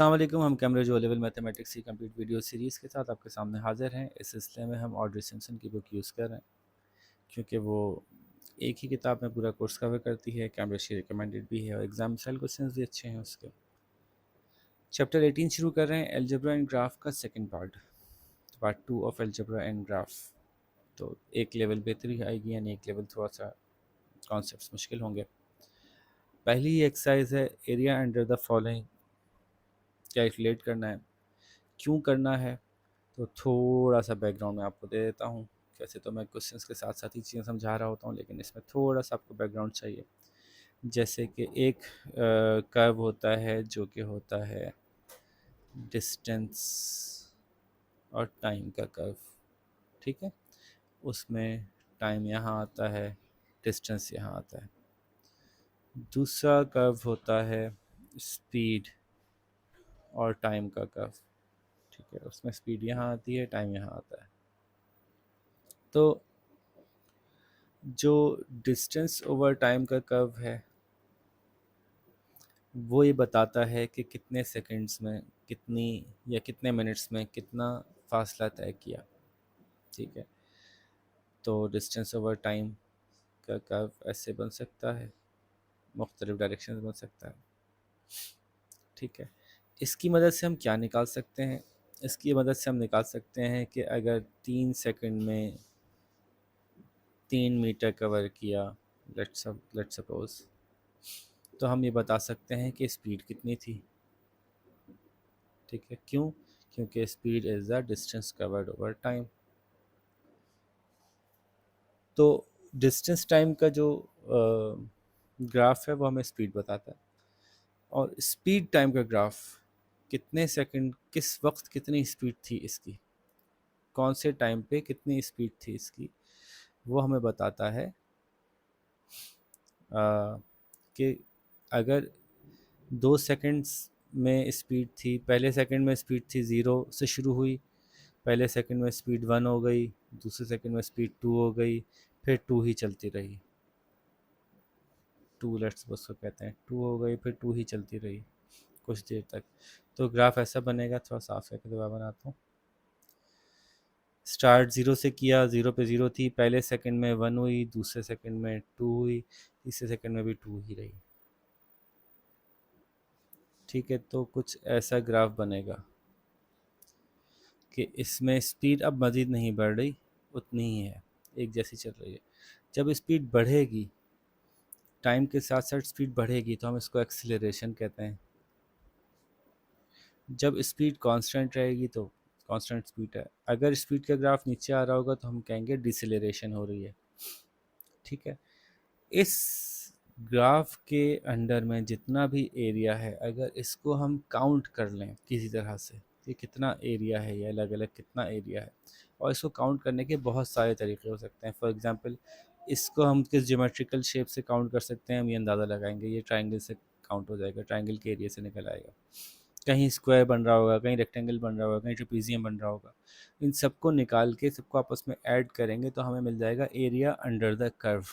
अस्सलाम वालेकुम। हम कैमरे जो लेवल मैथमेटिक्स की कंप्लीट वीडियो सीरीज़ के साथ आपके सामने हाजिर हैं। इस सिलसिले में हम ऑड्रे सिम्पसन की बुक यूज़ कर रहे हैं क्योंकि वो एक ही किताब में पूरा कोर्स कवर करती है। कैमब्रिज की रिकमेंडेड भी है और एग्जाम स्टाइल क्वेश्चंस भी अच्छे हैं उसके। चैप्टर 18 शुरू कर रहे हैं, एलजेब्रा एंड ग्राफ का second part, part 2 of algebra and graph. तो एक लेवल बेहतरी आएगी यानी एक लेवल थोड़ा सा कॉन्सेप्ट्स मुश्किल होंगे। पहली एक्सरसाइज है area under the following, calculate करना है। क्यों करना है तो थोड़ा सा बैकग्राउंड में आपको दे देता हूँ। वैसे तो मैं क्वेश्चंस के साथ साथ ही चीज़ें समझा रहा होता हूँ, लेकिन इसमें थोड़ा सा आपको बैकग्राउंड चाहिए। जैसे कि एक कर्व होता है जो कि होता है डिस्टेंस और टाइम का कर्व, ठीक है। उसमें टाइम यहाँ आता है, डिस्टेंस यहाँ आता है। दूसरा कर्व होता है स्पीड और टाइम का कर्व, ठीक है। उसमें स्पीड यहाँ आती है, टाइम यहाँ आता है। तो जो डिस्टेंस ओवर टाइम का कर्व है वो ये बताता है कि कितने सेकंड्स में कितनी या कितने मिनट्स में कितना फासला तय किया, ठीक है। तो डिस्टेंस ओवर टाइम का कर्व ऐसे बन सकता है, मुख्तलिफ डायरेक्शन में बन सकता है, ठीक है। इसकी मदद से हम क्या निकाल सकते हैं? इसकी मदद से हम निकाल सकते हैं कि अगर 3 सेकंड में 3 मीटर कवर किया, लेट्स सपोज, तो हम ये बता सकते हैं कि स्पीड कितनी थी, ठीक है। क्यों? क्योंकि speed is the distance covered over time. तो डिस्टेंस टाइम का जो ग्राफ है वो हमें स्पीड बताता है, और स्पीड टाइम का ग्राफ कितने सेकंड किस वक्त कितनी स्पीड थी इसकी, कौन से टाइम पे कितनी स्पीड थी इसकी, वो हमें बताता है कि अगर 2 सेकंड्स में स्पीड थी, पहले सेकंड में स्पीड थी 0 से शुरू हुई, पहले सेकंड में स्पीड 1 हो गई, दूसरे सेकंड में स्पीड 2 हो गई, फिर 2 ही चलती रही। 2 लेट्स उसको कहते हैं, 2 हो गई, फिर 2 ही चलती रही कुछ देर तक। तो ग्राफ ऐसा बनेगा, थोड़ा साफ करके दोबारा बनाता हूँ। स्टार्ट 0 से किया, 0 पे 0 थी, पहले सेकंड में 1 हुई, दूसरे सेकंड में 2 हुई, तीसरे सेकंड में भी 2 ही रही, ठीक है। तो कुछ ऐसा ग्राफ बनेगा कि इसमें स्पीड अब मज़ीद नहीं बढ़ रही, उतनी ही है, एक जैसी चल रही है। जब स्पीड बढ़ेगी, टाइम के साथ साथ स्पीड बढ़ेगी, तो हम इसको एक्सीलरेशन कहते हैं। जब स्पीड कांस्टेंट रहेगी तो कांस्टेंट स्पीड है। अगर स्पीड का ग्राफ नीचे आ रहा होगा तो हम कहेंगे डिसेलरेशन हो रही है, ठीक है। इस ग्राफ के अंडर में जितना भी एरिया है, अगर इसको हम काउंट कर लें किसी तरह से, ये कितना एरिया है, ये अलग अलग कितना एरिया है, और इसको काउंट करने के बहुत सारे तरीके हो सकते हैं। फॉर एग्जांपल, इसको हम किस ज्योमेट्रिकल शेप से काउंट कर सकते हैं, हम ये अंदाज़ा लगाएंगे, ये ट्राइंगल से काउंट हो जाएगा, ट्राइंगल के एरिया से निकल आएगा। कहीं स्क्वायर बन रहा होगा, कहीं रेक्टेंगल बन रहा होगा, कहीं ट्रेपीजियम बन रहा होगा। इन सबको निकाल के सबको आपस में ऐड करेंगे तो हमें मिल जाएगा area under the curve.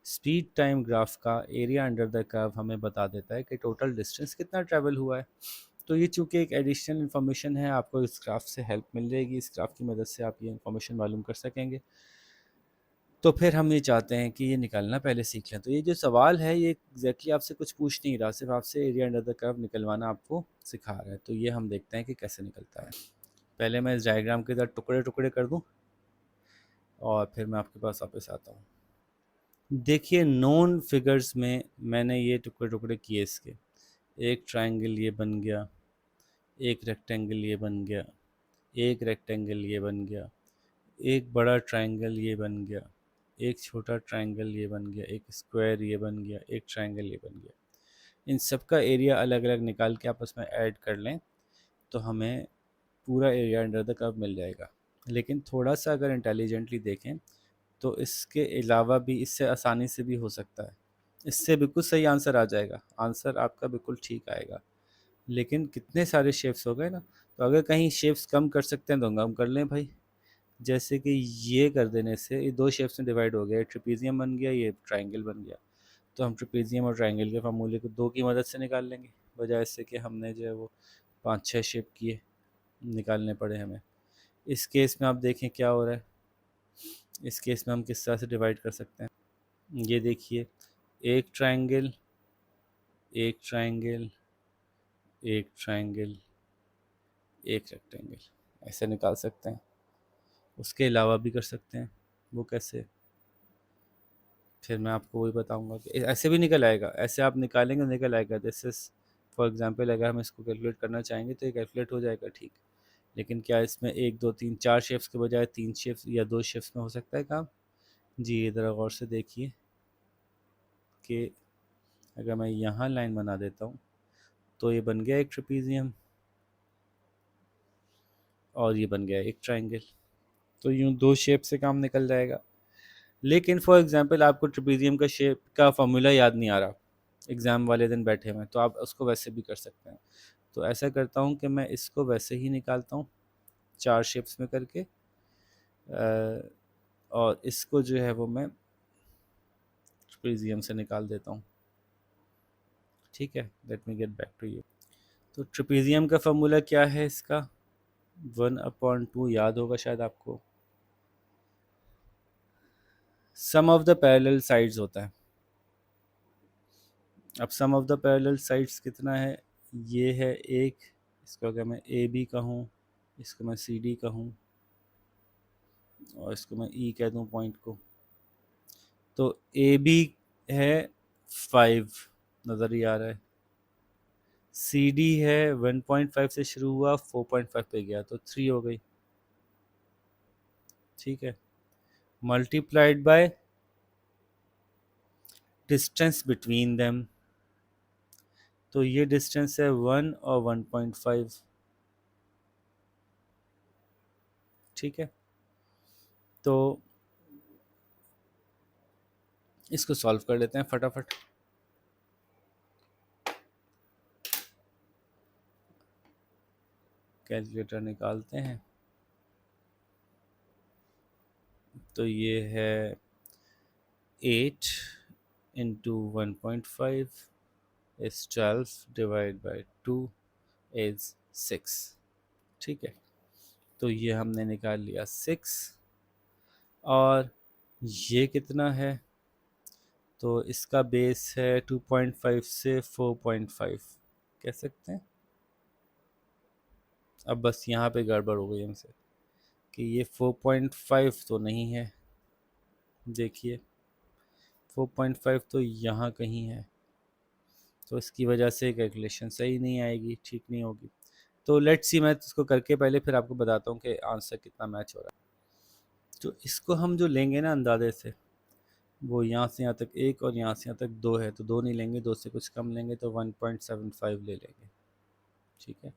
Speed time graph का एरिया अंडर द कर्व हमें बता देता है कि टोटल डिस्टेंस कितना ट्रैवल हुआ है। तो ये चूँकि एक एडिशनल इन्फॉर्मेशन है, आपको इस ग्राफ से हेल्प मिल जाएगी, इस ग्राफ की मदद से आप ये इन्फॉर्मेशन मालूम कर सकेंगे। तो फिर हम ये चाहते हैं कि ये निकालना पहले सीख लें। तो ये जो सवाल है ये एग्जैक्टली आपसे कुछ पूछ नहीं रहा, सिर्फ आपसे एरिया अंडर द कर्व निकलवाना आपको सिखा रहा है। तो ये हम देखते हैं कि कैसे निकलता है। पहले मैं इस डायग्राम के साथ टुकड़े टुकड़े कर दूं और फिर मैं आपके पास वापस आता हूँ। देखिए, नोन फिगर्स में मैंने ये टुकड़े टुकड़े किए इसके। एक ट्रायंगल ये बन गया, एक रेक्टेंगल ये बन गया, एक रेक्टेंगल ये बन गया, एक बड़ा ट्रायंगल ये बन गया, एक छोटा ट्रायंगल ये बन गया, एक स्क्वायर ये बन गया, एक ट्रायंगल ये बन गया। इन सब का एरिया अलग अलग निकाल के आपस में ऐड कर लें तो हमें पूरा एरिया अंडर द कर्व मिल जाएगा। लेकिन थोड़ा सा अगर इंटेलिजेंटली देखें तो इसके अलावा भी इससे आसानी से भी हो सकता है। इससे बिल्कुल सही आंसर आ जाएगा, आंसर आपका बिल्कुल ठीक आएगा। लेकिन कितने सारे शेप्स हो गए ना, तो अगर कहीं शेप्स कम कर सकते हैं तो कम कर लें भाई। जैसे कि ये कर देने से ये दो शेप्स में डिवाइड हो गया, ट्रिपीजियम बन गया, ये ट्राइंगल बन गया। तो हम ट्रिपीजियम और ट्राइंगल के फार्मूले को दो की मदद से निकाल लेंगे, बजाय इससे कि हमने जो है वो 5 6 शेप किए, निकालने पड़े हमें। इस केस में आप देखें क्या हो रहा है। इस केस में हम किस तरह से डिवाइड कर सकते हैं, ये देखिए, एक ट्रायंगल, एक ट्रायंगल, एक ट्रायंगल, एक रेक्टेंगल, ऐसे निकाल सकते हैं। उसके अलावा भी कर सकते हैं। वो कैसे, फिर मैं आपको वही बताऊंगा कि ऐसे भी निकल आएगा। ऐसे आप निकालेंगे निकल आएगा। दिस इज फॉर एग्जांपल, अगर हम इसको कैलकुलेट करना चाहेंगे तो ये कैलकुलेट हो जाएगा, ठीक। लेकिन क्या इसमें एक दो तीन चार शेप्स के बजाय 3 शेप्स या 2 शेप्स में हो सकता है काम? जी इधर गौर से देखिए कि अगर मैं यहाँ लाइन बना देता हूँ तो ये बन गया एक ट्रेपीजियम, और ये बन गया एक ट्रायंगल। तो यूँ 2 शेप से काम निकल जाएगा। लेकिन फॉर एग्जांपल आपको ट्रेपीजियम का शेप का फॉर्मूला याद नहीं आ रहा, एग्ज़ाम वाले दिन बैठे हुए हैं, तो आप उसको वैसे भी कर सकते हैं। तो ऐसा करता हूँ कि मैं इसको वैसे ही निकालता हूँ 4 शेप्स में करके, और इसको जो है वो मैं ट्रेपीजियम से निकाल देता हूँ। ठीक है, let me get back to you. तो ट्रेपीजियम का फॉर्मूला क्या है इसका? 1/2 याद होगा शायद आपको। Sum of the parallel sides होता है। अब sum of the parallel sides कितना है? ये है एक, इसको अगर मैं ए बी कहूँ, इसको मैं सी डी कहूँ, और इसको मैं ई कह दूँ पॉइंट को, तो ए बी है 5, नज़र ही आ रहा है। सी डी है 1.5 से शुरू हुआ, 4.5 पे गया, तो 3 हो गई। ठीक है, multiplied by distance between them, तो ये डिस्टेंस है 1 और 1.5। ठीक है, तो इसको सॉल्व कर लेते हैं फटाफट। कैलकुलेटर निकालते हैं। तो ये है 8 into 1.5 is 12 divide by 2 is 6। ठीक है, तो ये हमने निकाल लिया 6। और ये कितना है? तो इसका बेस है 2.5 से 4.5 कह सकते हैं। अब बस यहाँ पे गड़बड़ हो गई हमसे कि ये 4.5 तो नहीं है। देखिए 4.5 तो यहाँ कहीं है, तो इसकी वजह से कैलकुलेशन सही नहीं आएगी, ठीक नहीं होगी। तो लेट्स सी, मैं इसको करके पहले फिर आपको बताता हूँ कि आंसर कितना मैच हो रहा है। तो इसको हम जो लेंगे ना अंदाजे से, वो यहाँ से यहाँ तक एक और यहाँ से यहाँ तक दो है, तो दो नहीं लेंगे, दो से कुछ कम लेंगे, तो 1.75 ले लेंगे। ठीक है,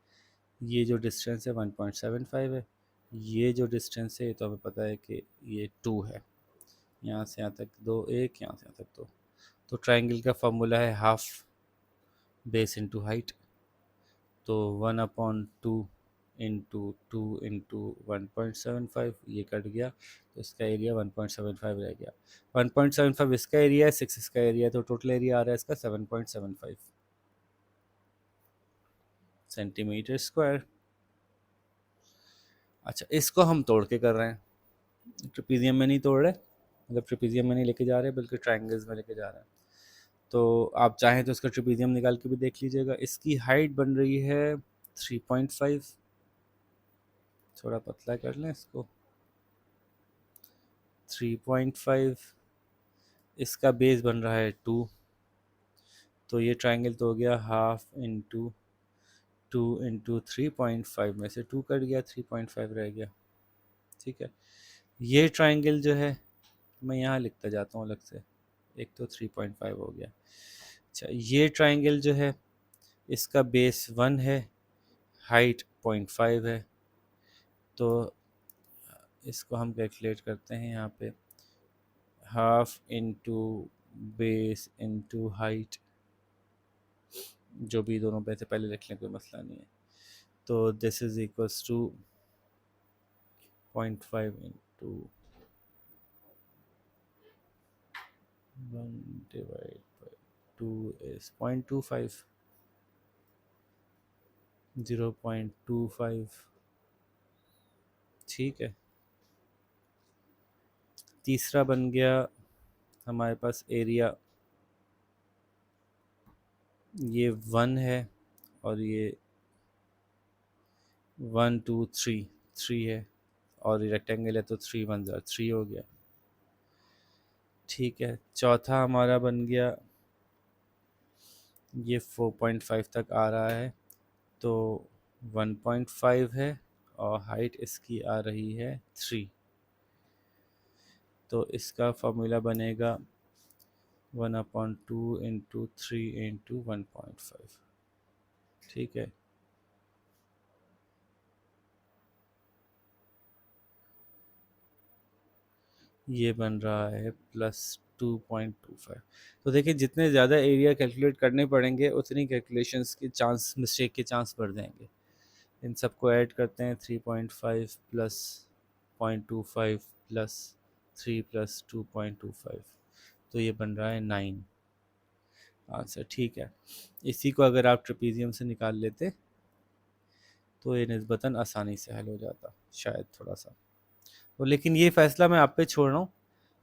ये जो डिस्टेंस है 1.75 है। ये जो डिस्टेंस है, ये तो हमें पता है कि ये 2 है। यहाँ से यहाँ तक दो, एक, यहाँ से यहाँ तक दो। तो ट्राइंगल का फॉर्मूला है हाफ बेस इंटू हाइट। तो 1/2 इंटू 2 इंटू 1.75, ये कट गया, तो इसका एरिया 1.75 रह गया। 1.75 इसका एरिया है, 6 इसका एरिया है, तो टोटल एरिया आ रहा है इसका 7.75 सेंटीमीटर स्क्वायर। अच्छा, इसको हम तोड़ के कर रहे हैं, ट्रेपीजियम में नहीं तोड़ रहे, मतलब ट्रेपीजियम में नहीं लेके जा रहे, बल्कि ट्रायंगल्स में लेके जा रहे हैं। तो आप चाहें तो इसका ट्रेपीजियम निकाल के भी देख लीजिएगा। इसकी हाइट बन रही है 3.5, थोड़ा पतला कर लें इसको, 3.5। इसका बेस बन रहा है 2, तो ये ट्रायंगल तो हो गया हाफ इंटू 2 इंटू 3.5, में से 2 कट गया, 3.5 रह गया। ठीक है, ये ट्रायंगल जो है, मैं यहाँ लिखता जाता हूँ अलग से, एक तो 3.5 हो गया। अच्छा, ये ट्रायंगल जो है, इसका बेस 1 है, हाइट 0.5 है, तो इसको हम कैलकुलेट करते हैं यहाँ पे, half into base into height, जो भी दोनों पे से पहले लिख लें, कोई मसला नहीं है। तो this is equals to 0.5 into 1 divide by 2 is 0.25। 0.25। ठीक है, तीसरा बन गया हमारे पास एरिया, ये 1 है और ये 1 2 3, 3 है, और ये रेक्टेंगल है तो 3 1 3 हो गया। ठीक है, चौथा हमारा बन गया, ये 4.5 तक आ रहा है, तो 1.5 है, और हाइट इसकी आ रही है 3, तो इसका फॉर्मूला बनेगा 1/2 × 3 × 1.5। ठीक है, ये बन रहा है +2.25। तो देखिए, जितने ज़्यादा एरिया कैलकुलेट करने पड़ेंगे उतनी कैलकुलेशंस के चांस, मिस्टेक के चांस बढ़ जाएंगे। इन सबको ऐड करते हैं, 3.5 प्लस 0.25 प्लस 3 प्लस 2.25, तो ये बन रहा है 9 आंसर। ठीक है, इसी को अगर आप ट्रेपीजियम से निकाल लेते तो ये निस्बतन आसानी से हल हो जाता शायद, थोड़ा सा। तो लेकिन ये फ़ैसला मैं आप पे छोड़ रहा हूँ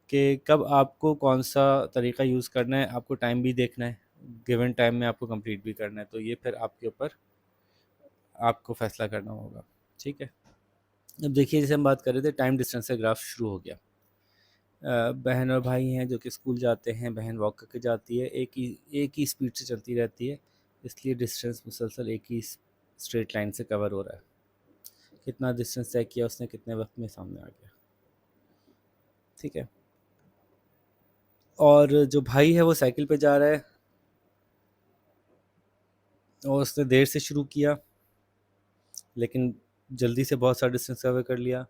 कि कब आपको कौन सा तरीका यूज़ करना है, आपको टाइम भी देखना है, गिवन टाइम में आपको कंप्लीट भी करना है, तो ये फिर आपके ऊपर, आपको फ़ैसला करना होगा। ठीक है, अब देखिए, जैसे हम बात कर रहे थे, टाइम डिस्टेंस से ग्राफ शुरू हो गया। बहन और भाई हैं जो कि स्कूल जाते हैं, बहन वॉक करके जाती है, एक ही स्पीड से चलती रहती है, इसलिए डिस्टेंस मुसलसल एक ही स्ट्रेट लाइन से कवर हो रहा है। कितना डिस्टेंस तय किया उसने, कितने वक्त में सामने आ गया। ठीक है, और जो भाई है वो साइकिल पे जा रहा है, और उसने देर से शुरू किया लेकिन जल्दी से बहुत सारा डिस्टेंस कवर कर लिया।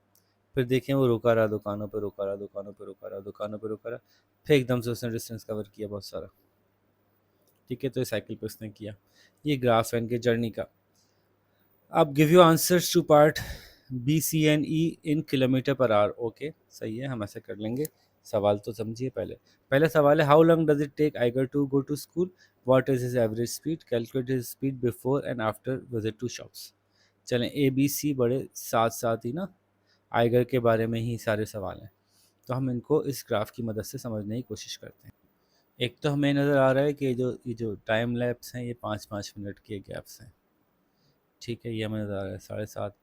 फिर देखें, वो रुका रहा, दुकानों पे रुका रहा, दुकानों पे रुका रहा, दुकानों पे रुका रहा, फिर एकदम से उसने डिस्टेंस कवर किया बहुत सारा। ठीक है, तो ये साइकिल पे उसने किया। ये ग्राफ है इनके जर्नी का। अब give you answers to part B C and E in kilometre per hour. Okay, सही है, हम ऐसे कर लेंगे। सवाल तो समझिए पहले। पहला सवाल है, how long does it take Aigar to go to school, what is his average speed, calculate his speed before and after visit to shops. चलें, ए बी सी बड़े साथ साथ ही ना, आइगर के बारे में ही सारे सवाल हैं, तो हम इनको इस ग्राफ की मदद से समझने की कोशिश करते हैं। एक तो हमें नज़र आ रहा है कि ये जो टाइम लैप्स हैं, ये 5 5 मिनट के गैप्स हैं। ठीक है, ये हमें नज़र आ रहा है, 7:30,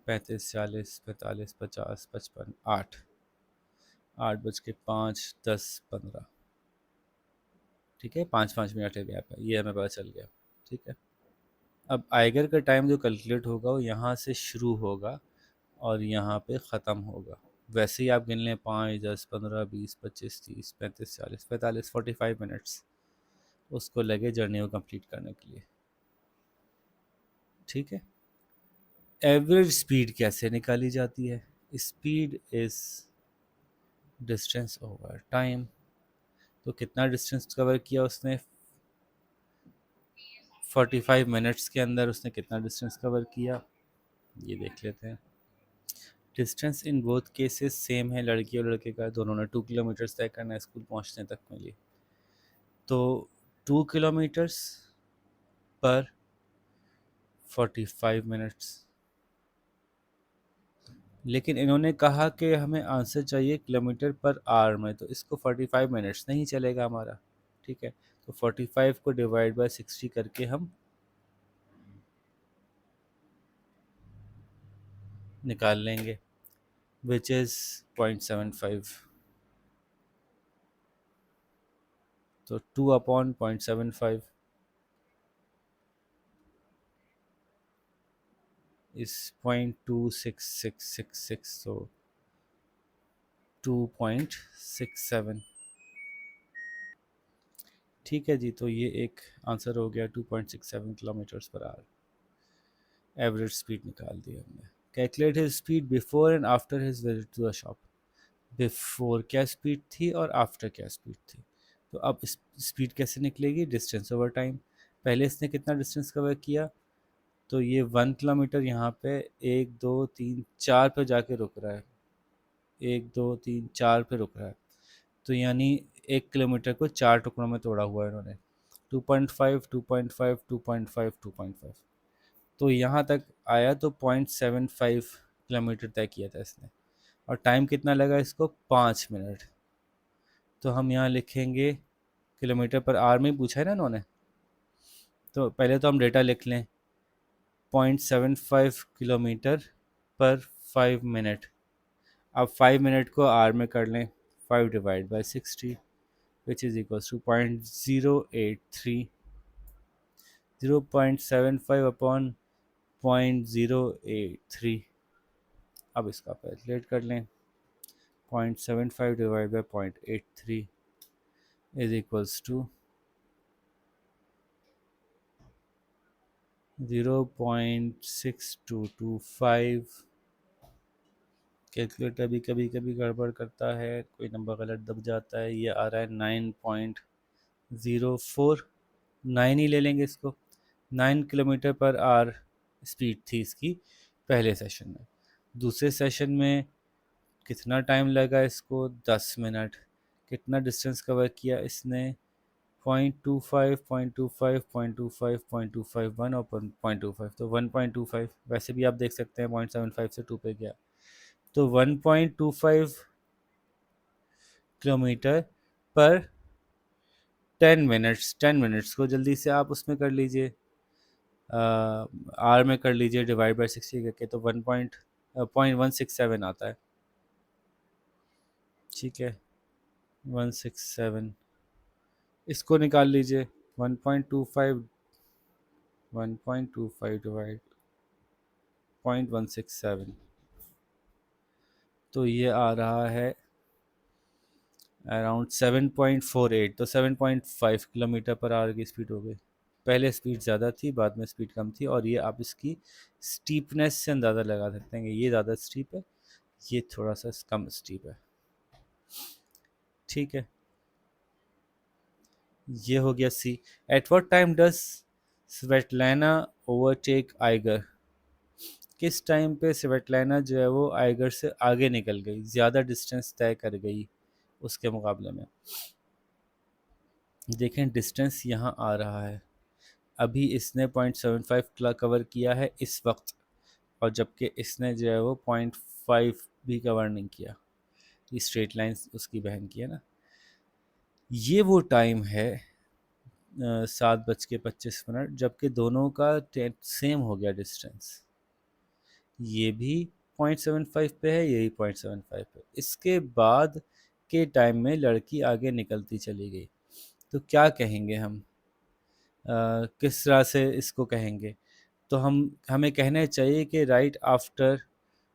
35, 40, 45, 50, 55, 8, 8:05, 10, 15। ठीक है, 5 5 मिनट का गैप है, ये हमें पता चल गया। ठीक है, अब आइगर का टाइम जो कैलकुलेट होगा वो यहाँ से शुरू होगा और यहाँ पे ख़त्म होगा। वैसे ही आप गिन लें, 5 10 15 20 25 30 35 40 45 45 मिनट्स उसको लगे जर्नी को कंप्लीट करने के लिए। ठीक है, एवरेज स्पीड कैसे निकाली जाती है? Speed is distance over time. तो कितना डिस्टेंस कवर किया उसने, 45 मिनट्स के अंदर उसने कितना डिस्टेंस कवर किया, ये देख लेते हैं। Distance in both cases same है, लड़की और लड़के का, दोनों ने 2 किलोमीटर्स तय करना है स्कूल पहुंचने तक के लिए। तो 2 किलोमीटर्स पर 45 मिनट्स। लेकिन इन्होंने कहा कि हमें आंसर चाहिए किलोमीटर पर आवर में, तो इसको 45 मिनट्स नहीं चलेगा हमारा। ठीक है, तो 45 को डिवाइड बाय 60 करके हम निकाल लेंगे, विच इज़ 0.75। तो 2/0.75 इज 0.26666, so 2.67। ठीक है जी, तो ये एक आंसर हो गया, 2.67 किलोमीटर्स पर आवर एवरेज स्पीड निकाल दी हमने। Calculate his speed before and after his visit to the shop. Before क्या स्पीड थी और आफ्टर क्या स्पीड थी, तो अब स्पीड कैसे निकलेगी, डिस्टेंस ओवर टाइम। पहले इसने कितना डिस्टेंस कवर किया, तो ये 1 किलोमीटर यहाँ पे 1 2 3 4 पे जाके रुक रहा है, 1 2 3 4 पे रुक रहा है, तो यानी 1 किलोमीटर को 4 टुकड़ों में तोड़ा हुआ है इन्होंने। 2.5 2.5 2.5 2.5, तो यहाँ तक आया तो 0.75 किलोमीटर तय किया था इसने, और टाइम कितना लगा इसको, 5 मिनट। तो हम यहाँ लिखेंगे, किलोमीटर पर आवर में पूछा है ना इन्होंने, तो पहले तो हम डेटा लिख लें, 0.75 किलोमीटर पर 5 मिनट। अब 5 मिनट को आर में कर लें, 5 divide by 60, which is equals to 0.083, 0.75 upon 0.083। अब इसका कैलकुलेट कर लें, 0.75 divide by 0.83 is equals to 0.6225। Calculator भी कभी कभी गड़बड़ करता है, कोई नंबर गलत दब जाता है। ये आ रहा है 9.04, 9 ही ले लेंगे इसको। 9 किलोमीटर पर आवर स्पीड थी इसकी पहले सेशन में। दूसरे सेशन में कितना टाइम लगा इसको, 10 मिनट। कितना डिस्टेंस कवर किया इसने, 0.25, 0.25, 0.25, 0.251 और 0.25, तो 1.25। वैसे भी आप देख सकते हैं 0.75 से 2 पे गया, तो 1.25 किलोमीटर पर 10 मिनट्स। 10 मिनट्स को जल्दी से आप उसमें कर लीजिए, आर में कर लीजिए, डिवाइड बाई 60 करके, तो 1.167 आता है। ठीक है, 167, इसको निकाल लीजिए। 1.25, 1.25 डिवाइड 0.167, तो ये आ रहा है अराउंड 7.48, तो 7.5 किलोमीटर पर आवर की स्पीड हो गई। पहले स्पीड ज़्यादा थी, बाद में स्पीड कम थी, और ये आप इसकी स्टीपनेस से अंदाज़ा लगा सकते हैं कि ये ज़्यादा स्टीप है, ये थोड़ा सा कम स्टीप है। ठीक है, ये हो गया C. At what time does Svetlana overtake Igor, किस टाइम पे स्वेटलाना जो है वो आइगर से आगे निकल गई, ज़्यादा डिस्टेंस तय कर गई उसके मुकाबले में। देखें डिस्टेंस यहाँ आ रहा है, अभी इसने 0.75 कवर किया है इस वक्त, और जबकि इसने जो है वो 0.5 भी कवर नहीं किया। ये स्ट्रेट लाइन उसकी बहन की है ना। ये वो टाइम है 7:25, जबकि दोनों का सेम हो गया डिस्टेंस। ये भी 0.75 पे है, यही 0.75 पे। इसके बाद के टाइम में लड़की आगे निकलती चली गई, तो क्या कहेंगे हम, किस तरह से इसको कहेंगे, तो हमें कहना चाहिए कि right after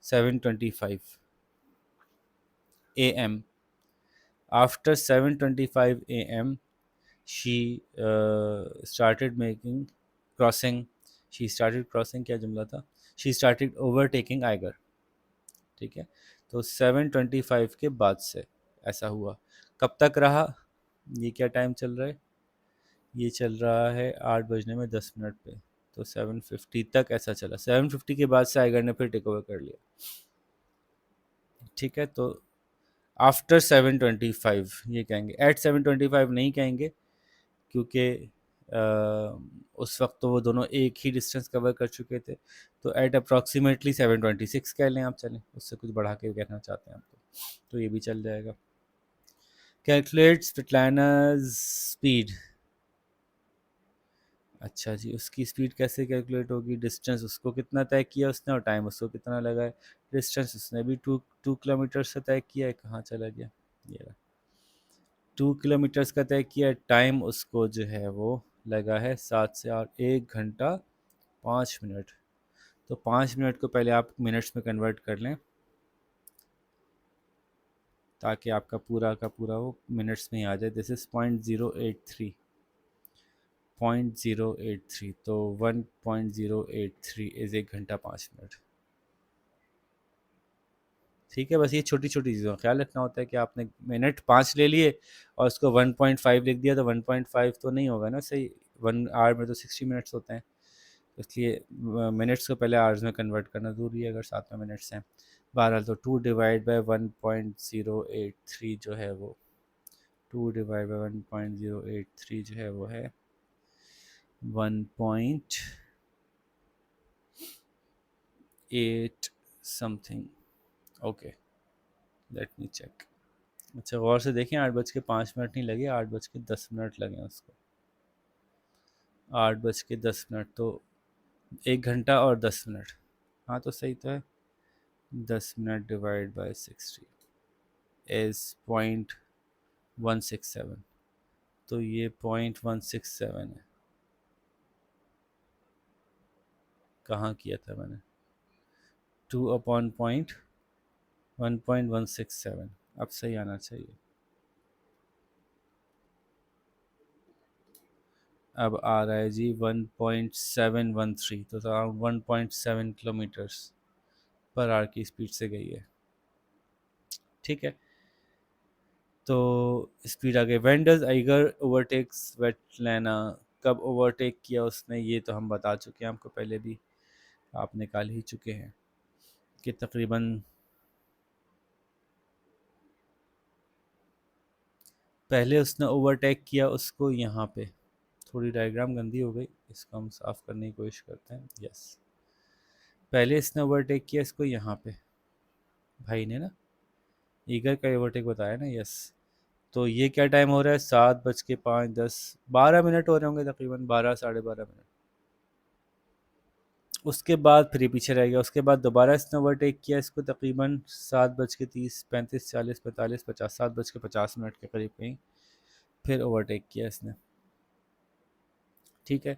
7:25 AM, after 7:25 AM she started making crossing, she started crossing, क्या जुमला था, she started overtaking आइगर। ठीक है, तो 7:25 के बाद से ऐसा हुआ। कब तक रहा, ये क्या टाइम चल रहा है, ये चल रहा है 8 बजने में 10 मिनट पे, तो 7:50 तक ऐसा चला। 7:50 के बाद से आइगर ने फिर टेक ओवर कर लिया। ठीक है, तो आफ्टर 7:25 ये कहेंगे, एट 7:25 नहीं कहेंगे, क्योंकि उस वक्त तो वो दोनों एक ही डिस्टेंस कवर कर चुके थे। तो एट अप्रॉक्सीमेटली 7:26 कह लें आप, चलें उससे कुछ बढ़ा के कहना चाहते हैं आप, तो ये भी चल जाएगा। कैलकुलेट स्वेटलाना's स्पीड, अच्छा जी, उसकी स्पीड कैसे कैलकुलेट होगी, डिस्टेंस उसको कितना तय किया उसने और टाइम उसको कितना लगा है। डिस्टेंस उसने भी 2 किलोमीटर से तय किया है, कहाँ चला गया, ये रहा, 2 किलोमीटर्स का तय किया। टाइम उसको जो है वो लगा है 7 से 8 1 घंटा 5 मिनट। तो 5 मिनट को पहले आप मिनट्स में कन्वर्ट कर लें, ताकि आपका पूरा का पूरा वो मिनट्स में ही आ जाए। दिस इज़ 0.083, 0.083, तो 1.083 इज़ 1 घंटा 5 मिनट। ठीक है, बस ये छोटी छोटी चीज़ों का ख्याल रखना होता है कि आपने मिनट 5 ले लिए और उसको 1.5 लिख दिया, तो 1.5 तो नहीं होगा ना सही। 1 आवर में तो 60 मिनट्स होते हैं, इसलिए मिनट्स को पहले आवर्स में कन्वर्ट करना ज़रूरी है अगर साथ में मिनट्स हैं। बहरहाल तो 2 डिवाइड बाई 1.083 जो है वो, 2 डिवाइड बाई 1.083 जो है वो है 1. 8 something. Okay, let me check. अच्छा, गौर से देखें, 8:05 नहीं लगे, 8:10 लगे उसको। 8:10, तो 1 घंटा और 10 मिनट। हाँ तो सही तो है। 10 मिनट डिवाइड बाई 60 इज़ 0.167। तो ये 0.167 है। कहाँ किया था मैंने? 2/1.167। अब सही आना चाहिए। अब आ रहा है जी 1.713, तो अराउंड 1.7 किलोमीटर्स पर आवर की स्पीड से गई है। ठीक है, तो स्पीड आ गई। When does Igor overtakes Svetlana? कब ओवरटेक किया उसने, ये तो हम बता चुके हैं आपको पहले भी, आप निकाल ही चुके हैं कि तकरीबन पहले उसने ओवरटेक किया उसको यहाँ पे। थोड़ी डायग्राम गंदी हो गई, इसको हम साफ करने की कोशिश करते हैं। यस, पहले इसने ओवरटेक किया इसको यहाँ पे, भाई ने ना, ईगर का ओवरटेक बताया ना। यस, तो ये क्या टाइम हो रहा है? 7:05, 10, 12 मिनट हो रहे होंगे तकरीबन, 12, 12:30 मिनट। उसके बाद फिर ये पीछे रह गया। उसके बाद दोबारा इसने ओवरटेक किया इसको तकरीबन 7:30, 35, 40, 45, 50, 7:50 के करीब कहीं फिर ओवरटेक किया इसने। ठीक है,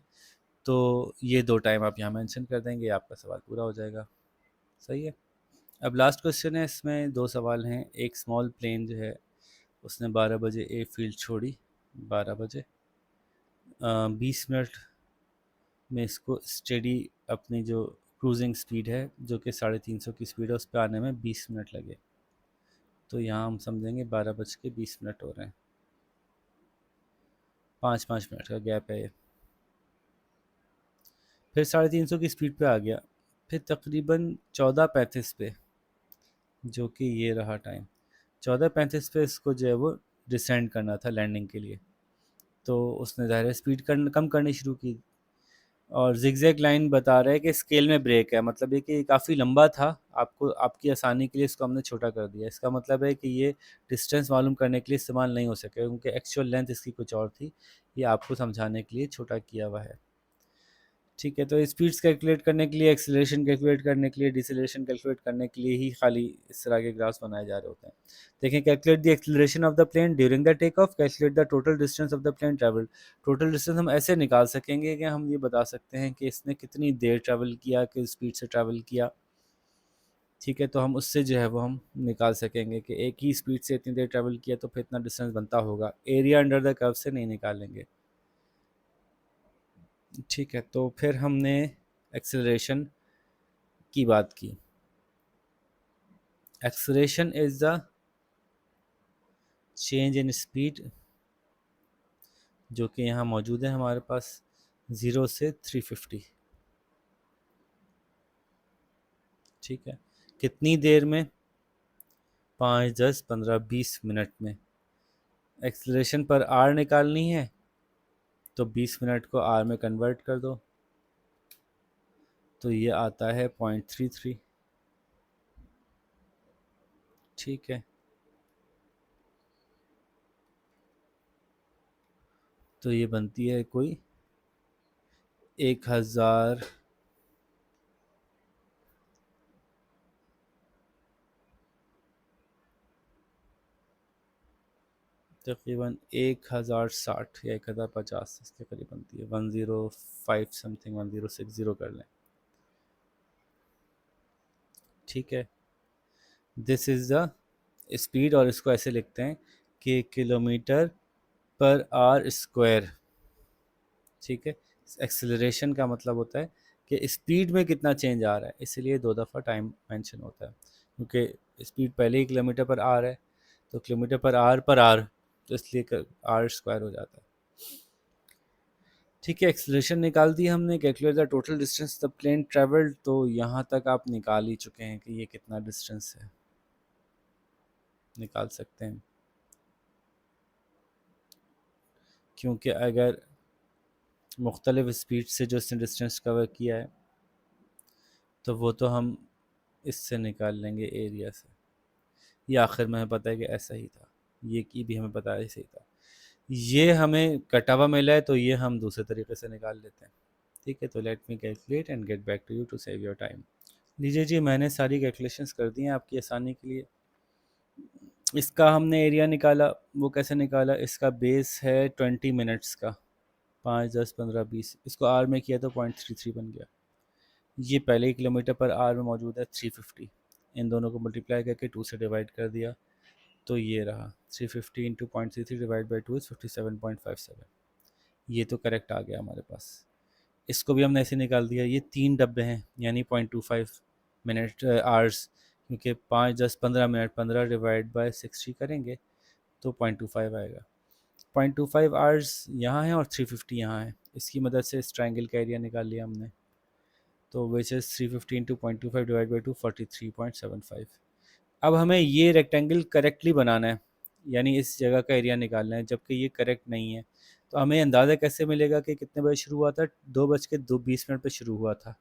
तो ये दो टाइम आप यहाँ मेंशन कर देंगे, आपका सवाल पूरा हो जाएगा। सही है। अब लास्ट क्वेश्चन है, इसमें दो सवाल हैं। एक स्मॉल प्लेन जो है उसने 12 बजे ए फील्ड छोड़ी, 12 बजे, 20 मिनट में इसको स्टेडी अपनी जो क्रूजिंग स्पीड है जो कि 350 की स्पीड है उस पर आने में 20 मिनट लगे। तो यहाँ हम समझेंगे 12:20 हो रहे हैं, 5-5 मिनट का गैप है ये। फिर 350 की स्पीड पे आ गया, फिर तकरीबन 14:35 पे, जो कि ये रहा टाइम, 14:35 पे इसको जो है वो डिसेंड करना था लैंडिंग के लिए। तो उसने ज़ाहिर है स्पीड कम करनी शुरू की। और जिगजैग लाइन बता रहा है कि स्केल में ब्रेक है, मतलब ये कि काफ़ी लंबा था, आपको आपकी आसानी के लिए इसको हमने छोटा कर दिया। इसका मतलब है कि ये डिस्टेंस मालूम करने के लिए इस्तेमाल नहीं हो सके, क्योंकि एक्चुअल लेंथ इसकी कुछ और थी। ये आपको समझाने के लिए छोटा किया हुआ है। ठीक है, तो स्पीड्स कैलकुलेट करने के लिए, एक्सेलरेशन कैलकुलेट करने के लिए, डिसेलरेशन कैलकुलेट करने के लिए ही खाली इस तरह के ग्राफ्स बनाए जा रहे होते हैं। देखें, calculate the acceleration of the plane during the take off, calculate the total distance of the plane travel. Total distance हम ऐसे निकाल सकेंगे कि हम ये बता सकते हैं कि इसने कितनी देर ट्रैवल किया, किस स्पीड से ट्रैवल किया। ठीक है, तो हम उससे जो है वो हम निकाल सकेंगे कि एक ही स्पीड से इतनी देर ट्रैवल किया तो फिर इतना डिस्टेंस बनता होगा। एरिया अंडर द कर्व से नहीं निकालेंगे। ठीक है, तो फिर हमने एक्सेलरेशन की बात की। Acceleration is the change in speed, जो कि यहाँ मौजूद है हमारे पास, 0 से 350। ठीक है, कितनी देर में? 5, 10, 15, 20 मिनट में। एक्सेलरेशन पर आर निकालनी है, तो 20 मिनट को आर में कन्वर्ट कर दो, तो ये आता है 0.33। ठीक है, तो ये बनती है कोई 1000, तकरीबन 1060 या 1050 इसके करीब बनती है। 105 समथिंग, 1060 कर लें। ठीक है, दिस इज़ द स्पीड, और इसको ऐसे लिखते हैं कि किलोमीटर पर आर स्क्वायर। ठीक है, एक्सेलरेशन का मतलब होता है कि स्पीड में कितना चेंज आ रहा है, इसलिए दो दफ़ा टाइम मेंशन होता है, क्योंकि स्पीड पहले ही किलोमीटर पर आर है, तो किलोमीटर पर आर, तो इसलिए आर स्क्वायर हो जाता है। ठीक है, एक्सेलरेशन निकाल दी हमने। Calculate the total distance the plane travelled, तो यहाँ तक आप निकाल ही चुके हैं कि ये कितना डिस्टेंस है, निकाल सकते हैं। क्योंकि अगर मुख्तलिफ स्पीड से जो इसने डिस्टेंस कवर किया है, तो वो तो हम इससे निकाल लेंगे एरिया से। ये आखिर में हमें पता है कि ऐसा ही था, ये की भी हमें पता है ऐसे ही था। ये हमें कटा हुआ मिला है तो ये हम दूसरे तरीके से निकाल लेते हैं। ठीक है, तो let me calculate and get back to you to save your time. लीजिए जी, मैंने सारी कैलकुलेशंस कर दी हैं आपकी आसानी के लिए। इसका हमने एरिया निकाला, वो कैसे निकाला, इसका बेस है 20 मिनट्स का, 5, 10, 15, 20, इसको आर में किया तो 0.33 बन गया। ये पहले ही किलोमीटर पर आर में मौजूद है 350, इन दोनों को मल्टीप्लाई करके 2 से डिवाइड कर दिया तो ये रहा 350 इंटू 0.33 डिवाइड बाई 2 इज़ 57.57। ये तो करेक्ट आ गया हमारे पास। इसको भी हमने ऐसे निकाल दिया, ये 3 डब्बे हैं यानी 0.25 मिनट आवर्स, क्योंकि 5, 10, 15 मिनट 15 डिवाइड बाय 60 करेंगे तो 0.25 आएगा। 0.25 आवर्स यहाँ है और 350 यहाँ है, इसकी मदद से इस ट्रायंगल का एरिया निकाल लिया हमने। तो which is 350 into 0.25 divide by 2 43.75। अब हमें ये रेक्टेंगल करेक्टली बनाना है, यानी इस जगह का एरिया निकालना है, जबकि ये करेक्ट नहीं है। तो हमें अंदाज़ा कैसे मिलेगा कि कितने बजे शुरू हुआ था? 2:20 पे शुरू हुआ था।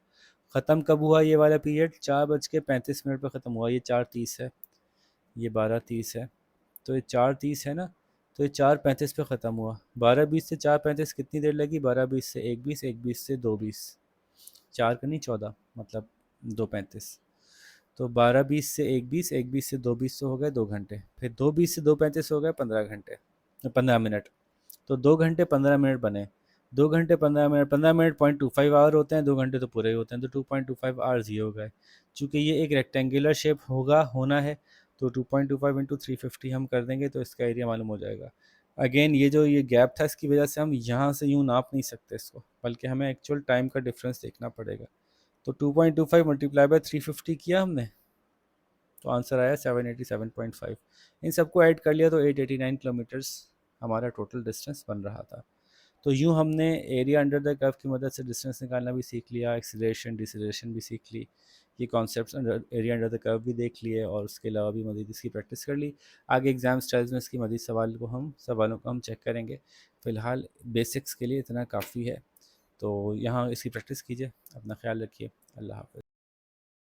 ख़त्म कब हुआ ये वाला पीरियड? 4:35 पे ख़त्म हुआ। ये 4:30 है, ये 12:30 है, तो ये 4:30 है ना, तो ये 4:35 पे ख़त्म हुआ। 12:20 से 4:35 कितनी देर लगी? 12:20 से 1:20, 1:20 से 2:20, 4 का नहीं 14, मतलब 2:35। तो 12:20 से 1:20, 1:20 से 2:20 तो हो गए 2 घंटे, फिर 2:20 से 2:35 हो गए 15 घंटे, 15 मिनट। तो 2 घंटे 15 मिनट बने। 2 घंटे 15 मिनट, 15 मिनट 0.25 आवर होते हैं, 2 घंटे तो पूरे ही होते हैं, तो 2.25 आवर्स ये हो गए। चूँकि ये एक रेक्टेंगुलर शेप होना है, तो 2.25 इंटू 350 हम कर देंगे तो इसका एरिया मालूम हो जाएगा। अगेन ये जो ये गैप था, इसकी वजह से हम यहाँ से यूँ नाप नहीं सकते इसको, बल्कि हमें एक्चुअल टाइम का डिफरेंस देखना पड़ेगा। तो 2.25 मल्टीप्लाई बाय 350 किया हमने, तो आंसर आया 787.5। इन सबको ऐड कर लिया तो 889 किलोमीटर्स हमारा टोटल डिस्टेंस बन रहा था। तो यूँ हमने एरिया अंडर द कर्व की मदद से डिस्टेंस निकालना भी सीख लिया, एक्सीलरेशन डिसलेरेशन भी सीख ली, ये concepts area under the curve भी देख लिए, और उसके अलावा भी मज़ीद इसकी प्रैक्टिस कर ली। आगे एग्ज़ाम स्टाइल्स में इसकी मज़ीद सवालों को हम चेक करेंगे। फ़िलहाल बेसिक्स के लिए इतना काफ़ी है, तो यहाँ इसकी प्रैक्टिस कीजिए। अपना ख्याल रखिए। अल्लाह हाफ़िज़।